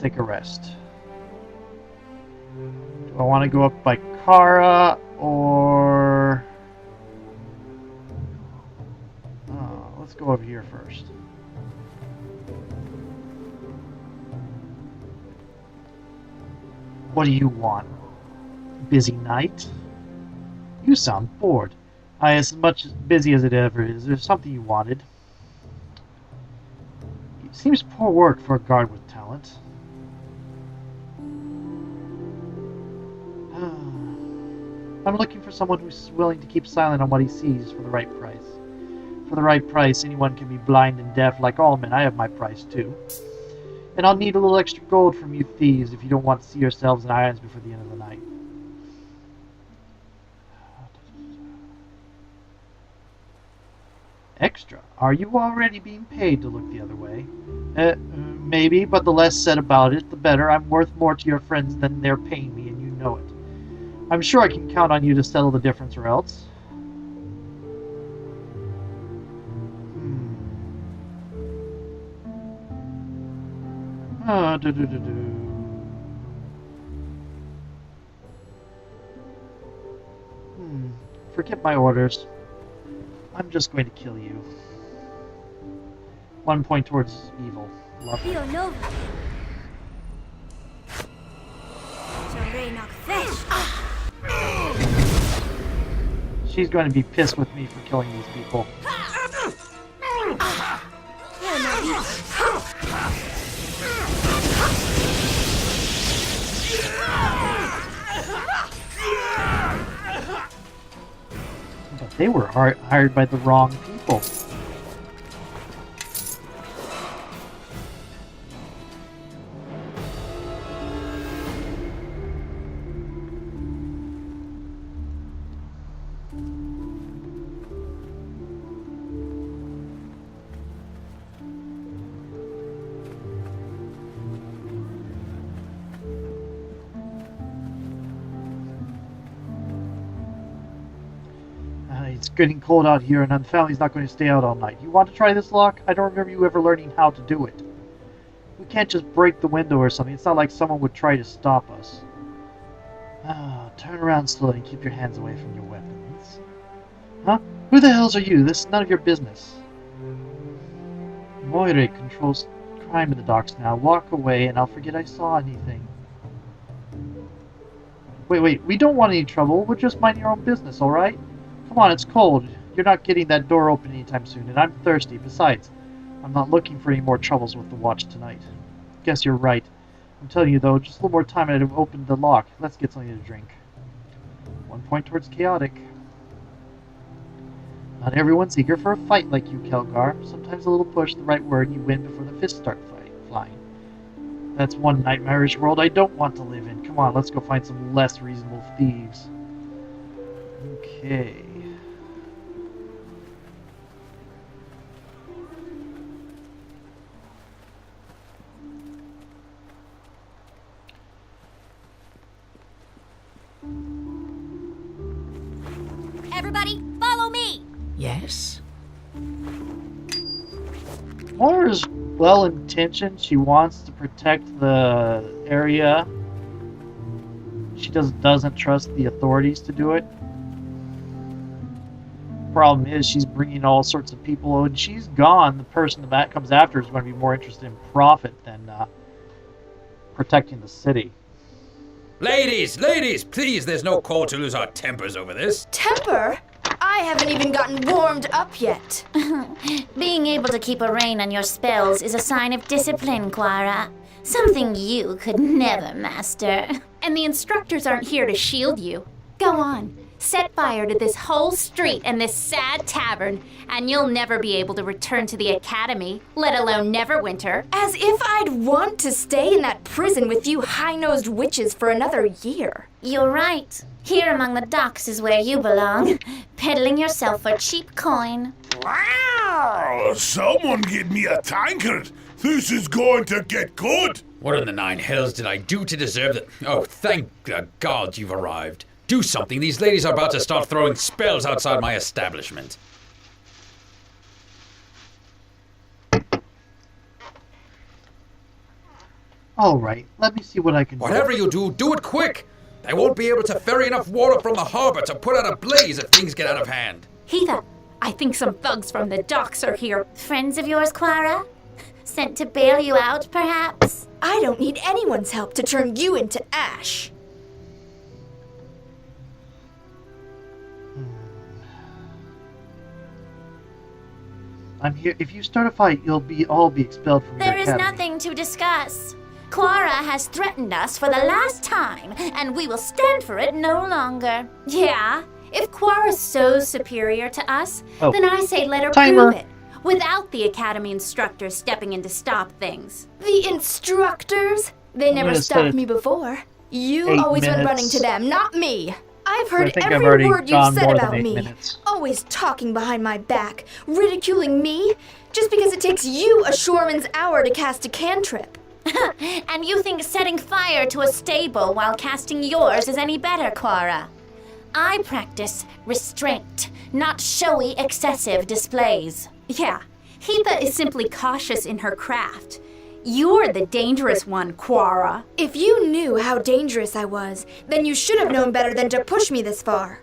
take a rest. Do I want to go up by Kara or... let's go over here first. What do you want? Busy night? You sound bored. As much busy as it ever is. There's something you wanted. It seems poor work for a guard with talent. I'm looking for someone who's willing to keep silent on what he sees for the right price. For the right price, anyone can be blind and deaf like all men. I have my price too. And I'll need a little extra gold from you thieves if you don't want to see yourselves in irons before the end of the night. Extra? Are you already being paid to look the other way? Maybe, but the less said about it, the better. I'm worth more to your friends than they're paying me, and you know it. I'm sure I can count on you to settle the difference or else. Forget my orders. I'm just going to kill you. 1 point towards evil. Love it. She's going to be pissed with me for killing these people. But they were hired by the wrong people. It's getting cold out here, and the family's not going to stay out all night. You want to try this lock? I don't remember you ever learning how to do it. We can't just break the window or something. It's not like someone would try to stop us. Turn around slowly and keep your hands away from your weapons. Huh? Who the hells are you? This is none of your business. Moire controls crime in the docks now. Walk away, and I'll forget I saw anything. Wait. We don't want any trouble. We're just minding our own business, alright? Come on, it's cold. You're not getting that door open anytime soon, and I'm thirsty. Besides, I'm not looking for any more troubles with the watch tonight. Guess you're right. I'm telling you, though, just a little more time and I'd have opened the lock. Let's get something to drink. 1 point towards chaotic. Not everyone's eager for a fight like you, Kelgar. Sometimes a little push, the right word, and you win before the fists start flying. That's one nightmarish world I don't want to live in. Come on, let's go find some less reasonable thieves. Okay. Everybody, follow me! Yes? Moire's well-intentioned. She wants to protect the area. She doesn't trust the authorities to do it. Problem is, she's bringing all sorts of people. When she's gone, the person that comes after is going to be more interested in profit than protecting the city. Ladies, please, there's no call to lose our tempers over this. Temper? I haven't even gotten warmed up yet. Being able to keep a rein on your spells is a sign of discipline, Quara. Something you could never master. And the instructors aren't here to shield you. Go on. Set fire to this whole street and this sad tavern, and you'll never be able to return to the academy, let alone Neverwinter. As if I'd want to stay in that prison with you high-nosed witches for another year. You're right. Here among the docks is where you belong, peddling yourself for cheap coin. Wow! Someone give me a tankard. This is going to get good. What in the nine hells did I do to deserve that? Oh, thank the gods you've arrived. Do something. These ladies are about to start throwing spells outside my establishment. Alright, let me see what I can do. Whatever you do, do it quick! They won't be able to ferry enough water from the harbor to put out a blaze if things get out of hand. Heatha, I think some thugs from the docks are here. Friends of yours, Quara? Sent to bail you out, perhaps? I don't need anyone's help to turn you into ash. I'm here. If you start a fight, you'll all be expelled from your There is academy. nothing to discuss. Quara has threatened us for the last time, and we will stand for it no longer. Yeah, if Quara's so superior to us, Oh. then I say let her Timer. prove it. Without the academy instructors stepping in to stop things. The instructors? They never gonna set stopped it me before. You 8 always went minutes. running to them, not me. I've I heard think I've every already word you've gone said more about than 8 me. minutes. Always talking behind my back, ridiculing me, just because it takes you a shoreman's hour to cast a cantrip. And you think setting fire to a stable while casting yours is any better, Quara? I practice restraint, not showy, excessive displays. Yeah, Heatha is simply cautious in her craft. You're the dangerous one, Quara. If you knew how dangerous I was, then you should have known better than to push me this far.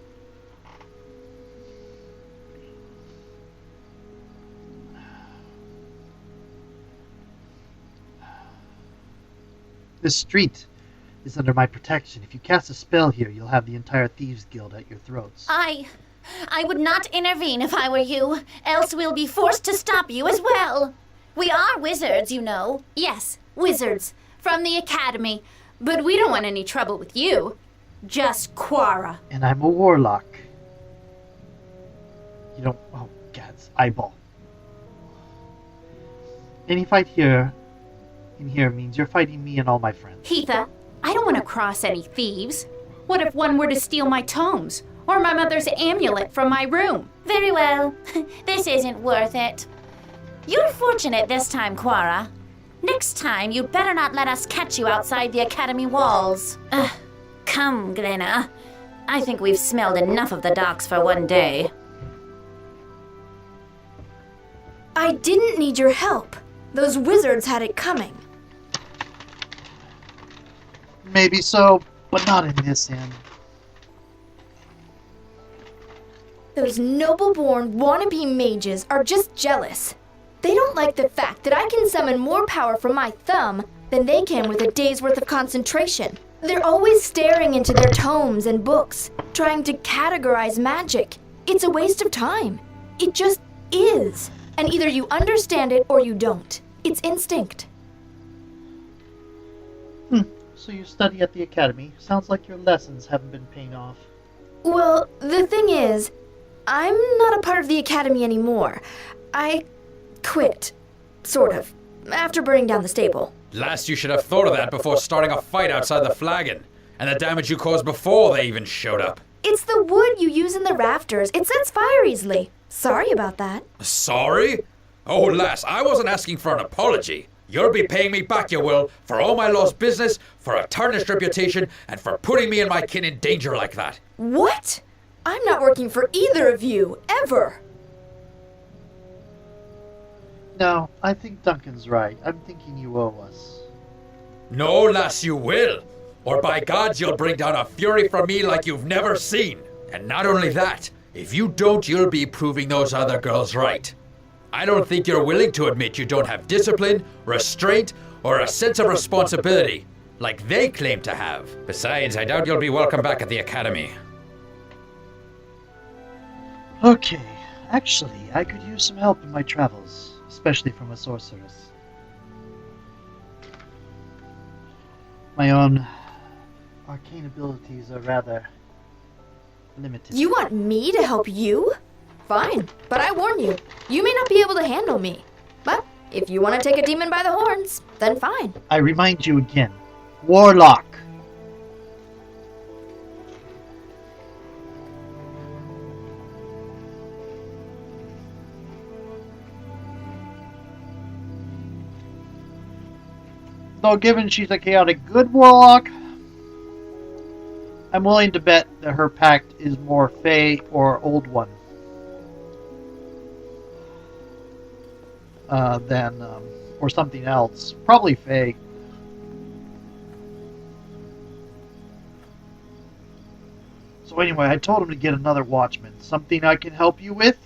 This street is under my protection. If you cast a spell here, you'll have the entire Thieves Guild at your throats. I would not intervene if I were you, else we'll be forced to stop you as well. We are wizards, you know. Yes, wizards. From the academy. But we don't want any trouble with you. Just Quara. And I'm a warlock. You don't... Oh, God's eyeball. Any fight here... in here means you're fighting me and all my friends. Heatha, I don't want to cross any thieves. What if one were to steal my tomes? Or my mother's amulet from my room? Very well. This isn't worth it. You're fortunate this time, Quara. Next time, you'd better not let us catch you outside the academy walls. Come, Glenna. I think we've smelled enough of the docks for one day. I didn't need your help. Those wizards had it coming. Maybe so, but not in this end. Those noble-born wannabe mages are just jealous. They don't like the fact that I can summon more power from my thumb than they can with a day's worth of concentration. They're always staring into their tomes and books, trying to categorize magic. It's a waste of time. It just is. And either you understand it or you don't. It's instinct. So you study at the academy. Sounds like your lessons haven't been paying off. Well, the thing is, I'm not a part of the academy anymore. I quit, sort of, after burning down the stable. Last you should have thought of that before starting a fight outside the flagon, and the damage you caused before they even showed up. It's the wood you use in the rafters. It sets fire easily. Sorry about that. Sorry? Oh, lass, I wasn't asking for an apology. You'll be paying me back, you will, for all my lost business, for a tarnished reputation, and for putting me and my kin in danger like that. What? I'm not working for either of you, ever. No, I think Duncan's right. I'm thinking you owe us. No, lass, you will. Or by gods, you'll bring down a fury from me like you've never seen. And not only that, if you don't, you'll be proving those other girls right. I don't think you're willing to admit you don't have discipline, restraint, or a sense of responsibility, like they claim to have. Besides, I doubt you'll be welcome back at the academy. Okay, actually, I could use some help in my travels, especially from a sorceress. My own arcane abilities are rather limited. You want me to help you? Fine, but I warn you, you may not be able to handle me. But if you want to take a demon by the horns, then fine. I remind you again, warlock. Though given she's a chaotic good warlock, I'm willing to bet that her pact is more Fey or Old One than or something else. Probably Fey. So anyway, I told him to get another watchman. Something I can help you with?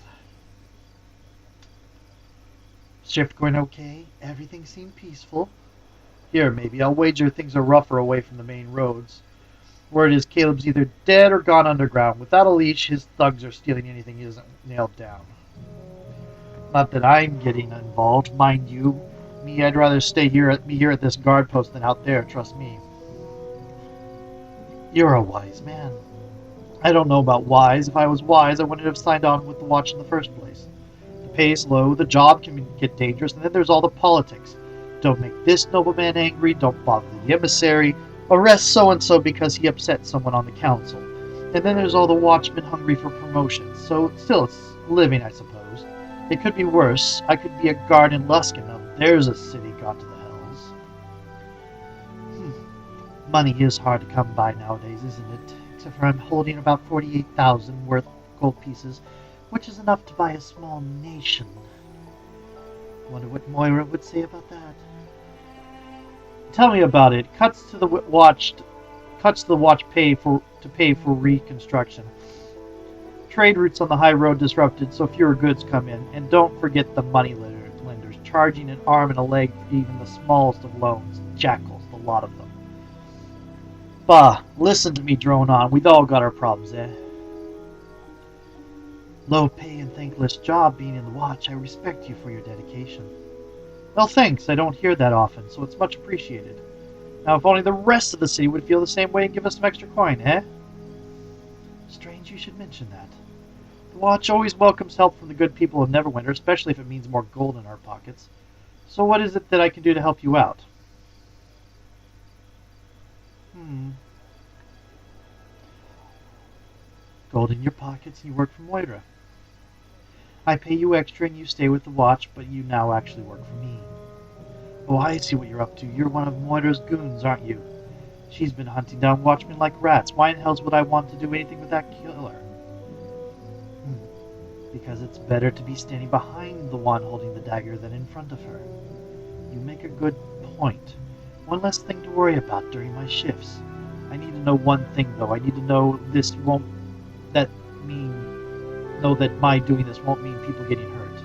Shift going okay? Everything seemed peaceful. Here, maybe. I'll wager things are rougher away from the main roads. Word is Caleb's either dead or gone underground. Without a leash, his thugs are stealing anything he isn't nailed down. Not that I'm getting involved, mind you. Me, I'd rather stay here at this guard post than out there, trust me. You're a wise man. I don't know about wise. If I was wise, I wouldn't have signed on with the watch in the first place. The pay is low, the job can get dangerous, and then there's all the politics. Don't make this nobleman angry, don't bother the emissary, arrest so-and-so because he upset someone on the council. And then there's all the watchmen hungry for promotion. So, still, it's living, I suppose. It could be worse. I could be a guard in Luskin. Now, there's a city gone to the hells. Money is hard to come by nowadays, isn't it? Except for I'm holding about 48,000 worth of gold pieces, which is enough to buy a small nation. Wonder what Moire would say about that. Tell me about it. Cuts to the watch to pay for reconstruction. Trade routes on the high road disrupted, so fewer goods come in, and don't forget the money lenders, charging an arm and a leg for even the smallest of loans. Jackals, the lot of them. Bah, listen to me drone on. We've all got our problems, eh? Low pay and thankless job being in the watch. I respect you for your dedication. Well, thanks. I don't hear that often, so it's much appreciated. Now, if only the rest of the city would feel the same way and give us some extra coin, eh? Strange you should mention that. The watch always welcomes help from the good people of NwN2, especially if it means more gold in our pockets. So what is it that I can do to help you out? Gold in your pockets and you work for Moire. I pay you extra and you stay with the watch, but you now actually work for me. Oh, I see what you're up to. You're one of Moire's goons, aren't you? She's been hunting down watchmen like rats. Why in hell's would I want to do anything with that killer? Because it's better to be standing behind the one holding the dagger than in front of her. You make a good point. One less thing to worry about during my shifts. I need to know one thing, though. I need to know that my doing this won't mean people getting hurt.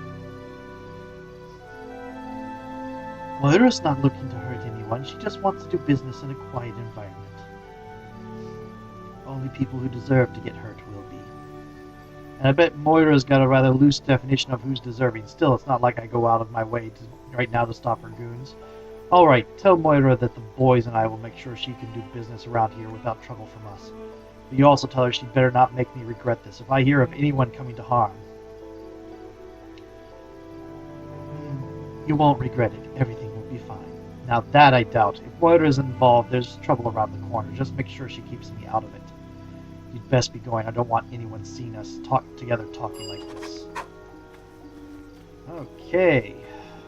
Moira's not looking to hurt anyone. She just wants to do business in a quiet environment. Only people who deserve to get hurt will be. And I bet Moira's got a rather loose definition of who's deserving. Still, it's not like I go out of my way right now to stop her goons. Alright, tell Moire that the boys and I will make sure she can do business around here without trouble from us. But you also tell her she'd better not make me regret this if I hear of anyone coming to harm. You won't regret it. Everything will be fine. Now that I doubt. If Moire is involved, there's trouble around the corner. Just make sure she keeps me out of it. You'd best be going. I don't want anyone seeing us talking like this. Okay.